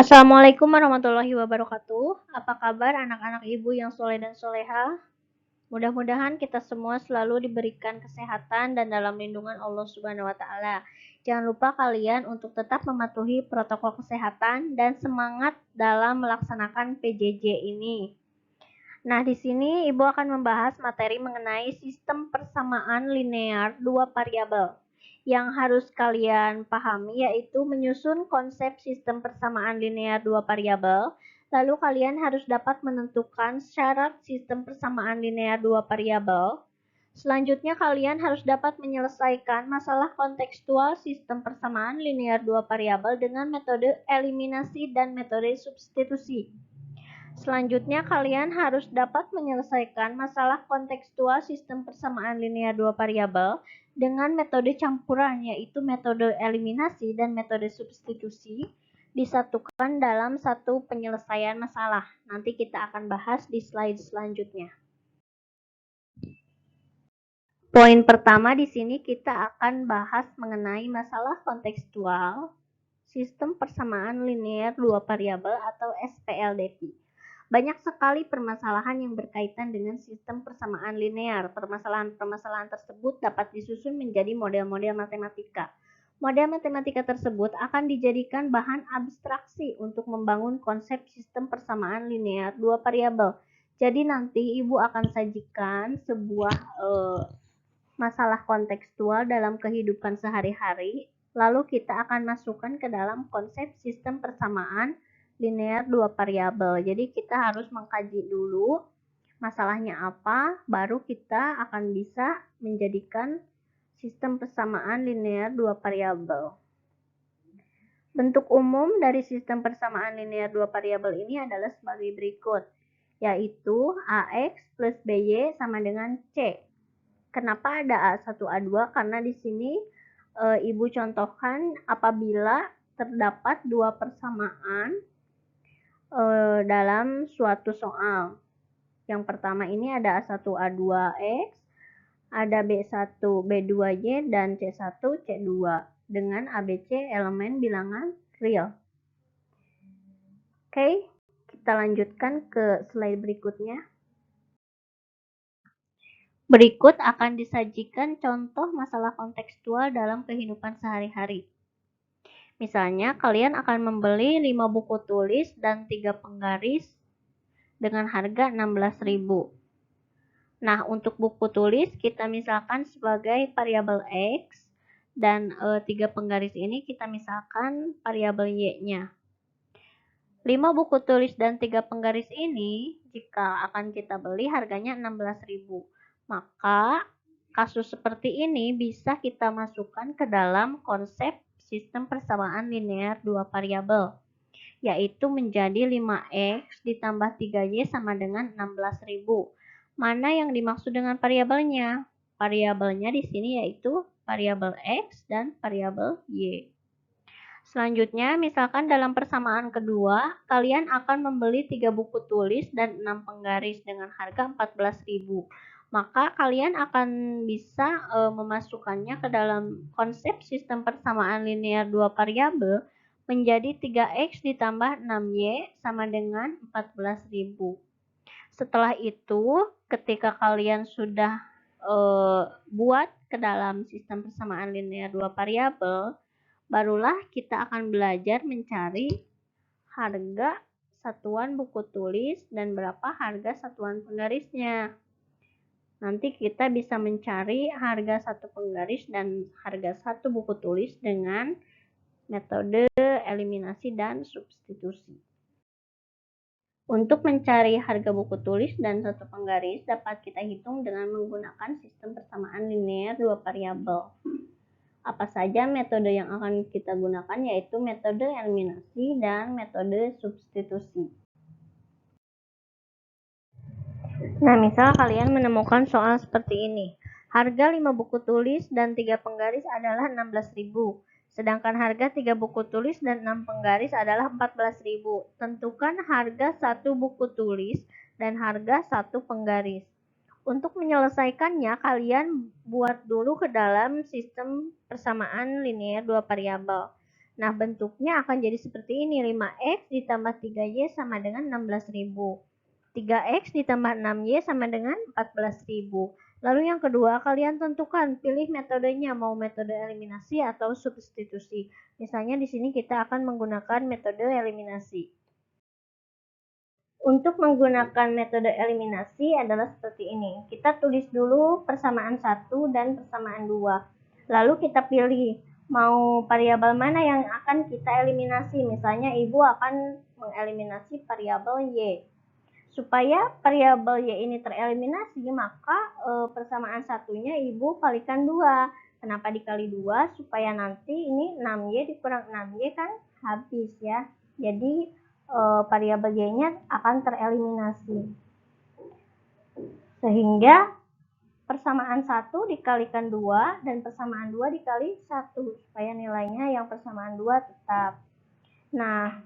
Assalamualaikum warahmatullahi wabarakatuh. Apa kabar anak-anak ibu yang soleh dan soleha? Mudah-mudahan kita semua selalu diberikan kesehatan dan dalam lindungan Allah Subhanahu wa Ta'ala. Jangan lupa kalian untuk tetap mematuhi protokol kesehatan dan semangat dalam melaksanakan PJJ ini. Nah, di sini Ibu akan membahas materi mengenai sistem persamaan linear dua variabel. Yang harus kalian pahami yaitu menyusun konsep sistem persamaan linear dua variabel, lalu kalian harus dapat menentukan syarat sistem persamaan linear dua variabel. Selanjutnya kalian harus dapat menyelesaikan masalah kontekstual sistem persamaan linear dua variabel dengan metode eliminasi dan metode substitusi. Selanjutnya, kalian harus dapat menyelesaikan masalah kontekstual sistem persamaan linear dua variabel dengan metode campuran, yaitu metode eliminasi dan metode substitusi, disatukan dalam satu penyelesaian masalah. Nanti kita akan bahas di slide selanjutnya. Poin pertama di sini kita akan bahas mengenai masalah kontekstual sistem persamaan linear dua variabel atau SPLDV. Banyak sekali permasalahan yang berkaitan dengan sistem persamaan linear. Permasalahan-permasalahan tersebut dapat disusun menjadi model-model matematika. Model matematika tersebut akan dijadikan bahan abstraksi untuk membangun konsep sistem persamaan linear dua variabel. Jadi nanti Ibu akan sajikan sebuah masalah kontekstual dalam kehidupan sehari-hari, lalu kita akan masukkan ke dalam konsep sistem persamaan linear dua variabel. Jadi kita harus mengkaji dulu masalahnya apa, baru kita akan bisa menjadikan sistem persamaan linear dua variabel. Bentuk umum dari sistem persamaan linear dua variabel ini adalah sebagai berikut, yaitu AX plus BY sama dengan C. Kenapa ada A1, A2? Karena di sini Ibu contohkan apabila terdapat dua persamaan dalam suatu soal. Yang pertama ini ada A1, A2X, ada B1, B2Y, dan C1, C2 dengan ABC elemen bilangan real. Oke, kita lanjutkan ke slide berikutnya. Berikut akan disajikan contoh masalah kontekstual dalam kehidupan sehari-hari. Misalnya, kalian akan membeli 5 buku tulis dan 3 penggaris dengan harga 16.000. Nah, untuk buku tulis kita misalkan sebagai variabel X dan 3 penggaris ini kita misalkan variabel Y-nya. 5 buku tulis dan 3 penggaris ini jika akan kita beli harganya 16.000. Maka kasus seperti ini bisa kita masukkan ke dalam konsep sistem persamaan linear dua variabel, yaitu menjadi 5x ditambah 3y sama dengan 16.000. Mana yang dimaksud dengan variabelnya? Variabelnya di sini yaitu variabel x dan variabel y. Selanjutnya, misalkan dalam persamaan kedua, kalian akan membeli 3 buku tulis dan 6 penggaris dengan harga 14.000. Maka kalian akan bisa memasukkannya ke dalam konsep sistem persamaan linear dua variabel menjadi 3x ditambah 6y sama dengan 14.000. Setelah itu, ketika kalian sudah buat ke dalam sistem persamaan linear dua variabel, barulah kita akan belajar mencari harga satuan buku tulis dan berapa harga satuan penggarisnya. Nanti kita bisa mencari harga satu penggaris dan harga satu buku tulis dengan metode eliminasi dan substitusi. Untuk mencari harga buku tulis dan satu penggaris dapat kita hitung dengan menggunakan sistem persamaan linear dua variabel. Apa saja metode yang akan kita gunakan yaitu metode eliminasi dan metode substitusi. Nah, misal kalian menemukan soal seperti ini. Harga 5 buku tulis dan 3 penggaris adalah 16.000. Sedangkan harga 3 buku tulis dan 6 penggaris adalah 14.000. Tentukan harga 1 buku tulis dan harga 1 penggaris. Untuk menyelesaikannya, kalian buat dulu ke dalam sistem persamaan linear dua variabel. Nah, bentuknya akan jadi seperti ini. 5x ditambah 3y sama dengan 16.000. 3x ditambah 6y sama dengan 14.000. Lalu yang kedua, kalian tentukan, pilih metodenya, mau metode eliminasi atau substitusi. Misalnya di sini kita akan menggunakan metode eliminasi. Untuk menggunakan metode eliminasi adalah seperti ini. Kita tulis dulu persamaan 1 dan persamaan 2. Lalu kita pilih mau variabel mana yang akan kita eliminasi. Misalnya ibu akan mengeliminasi variabel y. Supaya variabel y ini tereliminasi, maka persamaan satunya ibu kalikan 2. Kenapa dikali 2? Supaya nanti ini 6y dikurang 6y kan habis ya. Jadi variabel y-nya akan tereliminasi. Sehingga persamaan 1 dikalikan 2 dan persamaan 2 dikali 1 supaya nilainya yang persamaan 2 tetap. Nah,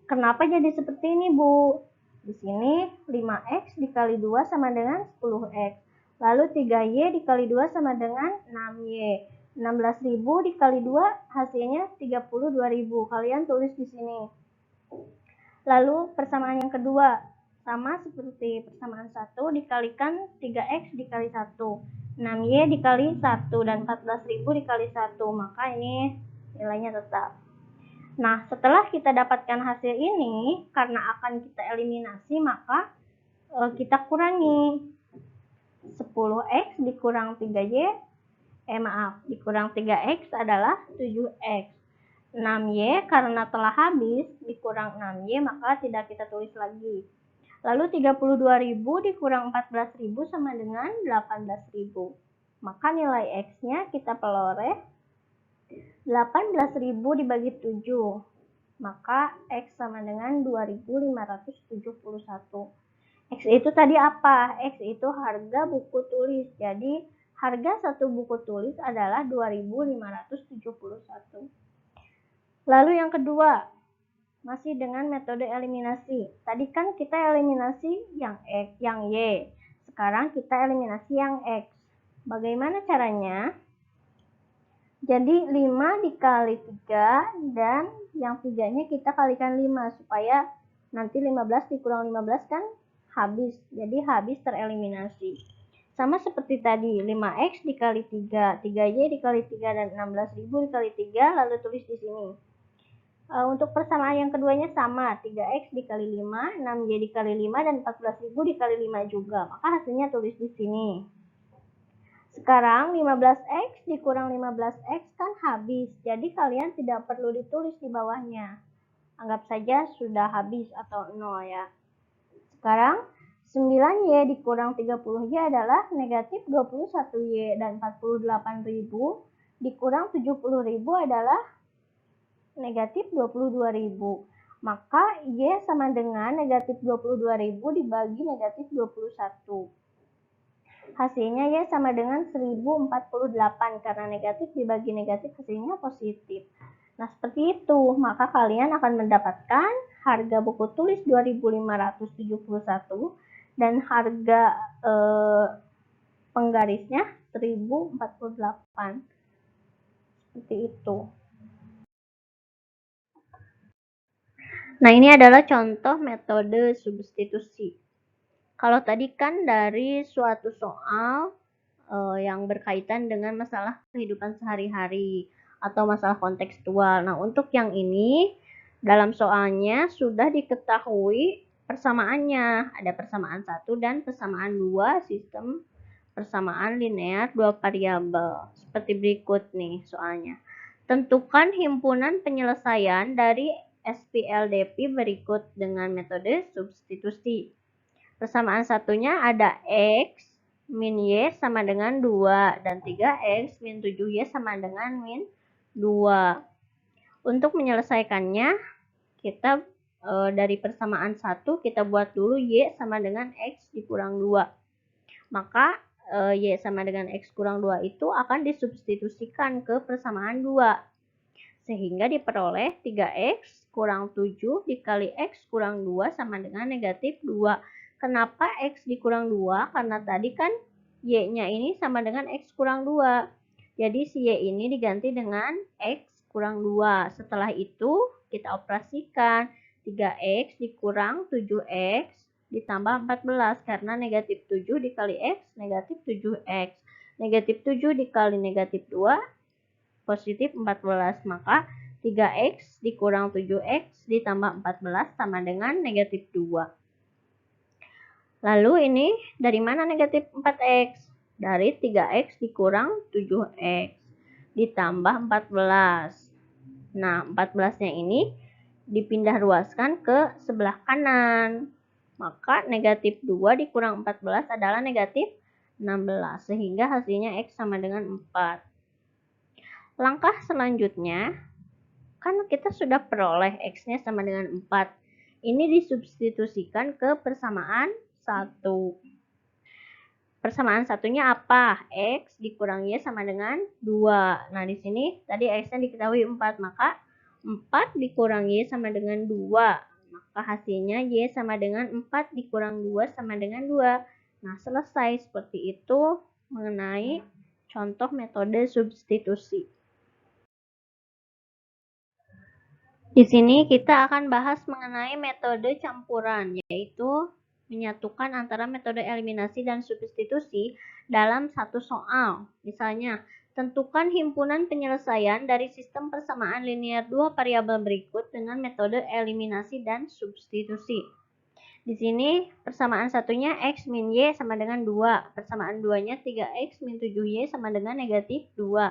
kenapa jadi seperti ini, Bu? Di sini 5x dikali 2 sama dengan 10x. Lalu 3y dikali 2 sama dengan 6y. 16.000 dikali 2 hasilnya 32.000. Kalian tulis di sini. Lalu persamaan yang kedua, sama seperti persamaan 1 dikalikan 3x dikali 1. 6y dikali 1 dan 14.000 dikali 1. Maka ini nilainya tetap. Nah, setelah kita dapatkan hasil ini, karena akan kita eliminasi, maka kita kurangi. 10x dikurang 3y, dikurang 3x adalah 7x. 6y karena telah habis dikurang 6y maka tidak kita tulis lagi. Lalu 32.000 dikurang 14.000 sama dengan 18.000. Maka nilai x-nya kita peroleh 18.000 dibagi 7. Maka x sama dengan 2.571. X itu tadi apa? X itu harga buku tulis. Jadi harga satu buku tulis adalah 2.571. Lalu yang kedua, masih dengan metode eliminasi. Tadi kan kita eliminasi yang X, yang Y. Sekarang kita eliminasi yang X. Bagaimana caranya? Jadi 5 dikali 3 dan yang 3-nya kita kalikan 5 supaya nanti 15 dikurang 15 kan habis. Jadi habis tereliminasi. Sama seperti tadi, 5x dikali 3, 3y dikali 3 dan 16.000 dikali 3 lalu tulis di sini. Untuk persamaan yang keduanya sama, 3x dikali 5, 6y dikali 5, dan 14.000 dikali 5 juga. Maka hasilnya tulis di sini. Sekarang 15x dikurang 15x kan habis. Jadi kalian tidak perlu ditulis di bawahnya. Anggap saja sudah habis atau 0 ya. Sekarang 9y dikurang 30y adalah negatif 21y dan 48.000 dikurang 70.000 adalah negatif 22.000. Maka Y sama dengan negatif 22.000 dibagi negatif 21. Hasilnya Y sama dengan 1048 karena negatif dibagi negatif hasilnya positif. Nah, seperti itu. Maka kalian akan mendapatkan harga buku tulis 2.571 dan harga penggarisnya 1048. Seperti itu. Nah, ini adalah contoh metode substitusi. Kalau tadi kan dari suatu soal yang berkaitan dengan masalah kehidupan sehari-hari atau masalah kontekstual. Nah, untuk yang ini, dalam soalnya sudah diketahui persamaannya. Ada persamaan 1 dan persamaan 2 sistem persamaan linear 2 variabel. Seperti berikut nih soalnya. Tentukan himpunan penyelesaian dari SPLDP berikut dengan metode substitusi. Persamaan satunya ada X min Y sama dengan 2 dan 3X min 7Y sama dengan min 2. Untuk menyelesaikannya, kita dari persamaan 1 kita buat dulu Y sama dengan X dikurang 2. Maka Y sama dengan X kurang 2 itu akan disubstitusikan ke persamaan 2. Sehingga diperoleh 3X kurang 7 dikali X kurang 2 sama dengan negatif 2. Kenapa X dikurang 2? Karena tadi kan Y-nya ini sama dengan X kurang 2. Jadi si Y ini diganti dengan X kurang 2. Setelah itu kita operasikan 3x dikurang 7x ditambah 14 karena negatif 7 dikali x negatif 7x. Negatif 7 dikali negatif 2 positif 14. Maka 3x dikurang 7x ditambah 14 sama dengan negatif 2. Lalu ini dari mana negatif 4x? Dari 3x dikurang 7x ditambah 14. Nah, 14-nya ini dipindah ruaskan ke sebelah kanan. Maka negatif 2 dikurang 14 adalah negatif 16. Sehingga hasilnya x sama dengan 4. Langkah selanjutnya, kan kita sudah peroleh x-nya sama dengan 4. Ini disubstitusikan ke persamaan 1. Persamaan satunya apa? X dikurang Y sama dengan 2. Nah, di sini tadi X-nya diketahui 4, maka 4 dikurang Y sama dengan 2. Maka hasilnya Y sama dengan 4 dikurang 2 sama dengan 2. Nah, selesai seperti itu mengenai contoh metode substitusi. Di sini kita akan bahas mengenai metode campuran, yaitu menyatukan antara metode eliminasi dan substitusi dalam satu soal. Misalnya, tentukan himpunan penyelesaian dari sistem persamaan linear dua variabel berikut dengan metode eliminasi dan substitusi. Di sini persamaan satunya x min y sama dengan 2. Persamaan 2-nya 3x min 7y sama dengan negatif 2.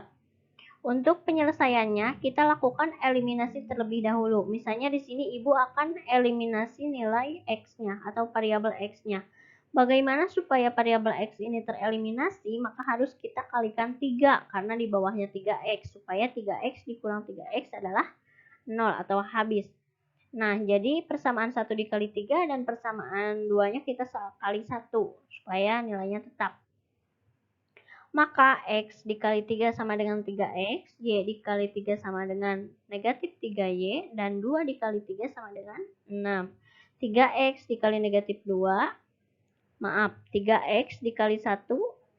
Untuk penyelesaiannya, kita lakukan eliminasi terlebih dahulu. Misalnya di sini ibu akan eliminasi nilai x-nya atau variabel x-nya. Bagaimana supaya variabel x ini tereliminasi? Maka harus kita kalikan 3 karena di bawahnya 3x. Supaya 3x dikurang 3x adalah 0 atau habis. Nah, jadi persamaan 1 dikali 3 dan persamaan 2-nya kita kali 1 supaya nilainya tetap. Maka x dikali 3 sama dengan 3x, y dikali 3 sama dengan negatif 3y, dan 2 dikali 3 sama dengan 6. 3x dikali negatif 2, 3x dikali 1,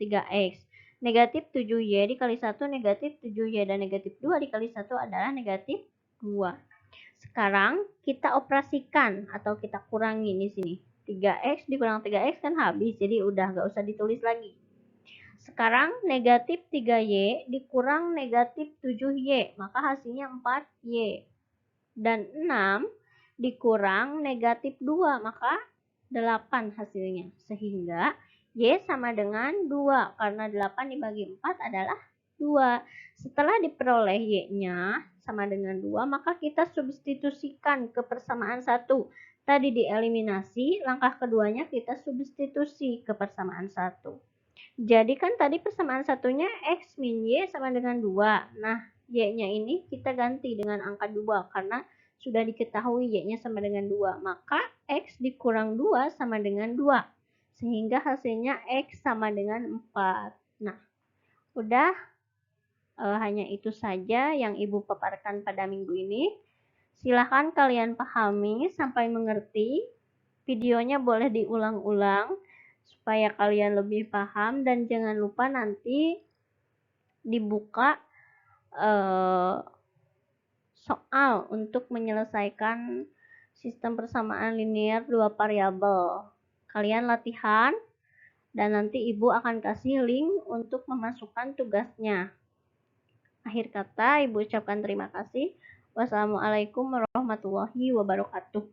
3x. Negatif 7y dikali 1, negatif 7y, dan negatif 2 dikali 1 adalah negatif 2. Sekarang kita operasikan atau kita kurangi di sini. 3x dikurang 3x kan habis, jadi udah nggak usah ditulis lagi. Sekarang negatif 3y dikurang negatif 7y, maka hasilnya 4y. Dan 6 dikurang negatif 2, maka 8 hasilnya. Sehingga y sama dengan 2, karena 8 dibagi 4 adalah 2. Setelah diperoleh y-nya sama dengan 2, maka kita substitusikan ke persamaan 1. Tadi dieliminasi, langkah keduanya kita substitusi ke persamaan 1. Jadi kan tadi persamaan satunya x min y sama dengan 2. Nah, y-nya ini kita ganti dengan angka 2 karena sudah diketahui y-nya sama dengan 2. Maka x dikurang 2 sama dengan 2. Sehingga hasilnya x sama dengan 4. Nah, udah hanya itu saja yang Ibu paparkan pada minggu ini. Silahkan kalian pahami sampai mengerti. Videonya boleh diulang-ulang supaya kalian lebih paham, dan jangan lupa nanti dibuka soal untuk menyelesaikan sistem persamaan linear dua variabel. Kalian latihan dan nanti Ibu akan kasih link untuk memasukkan tugasnya. Akhir kata, Ibu ucapkan terima kasih. Wassalamualaikum warahmatullahi wabarakatuh.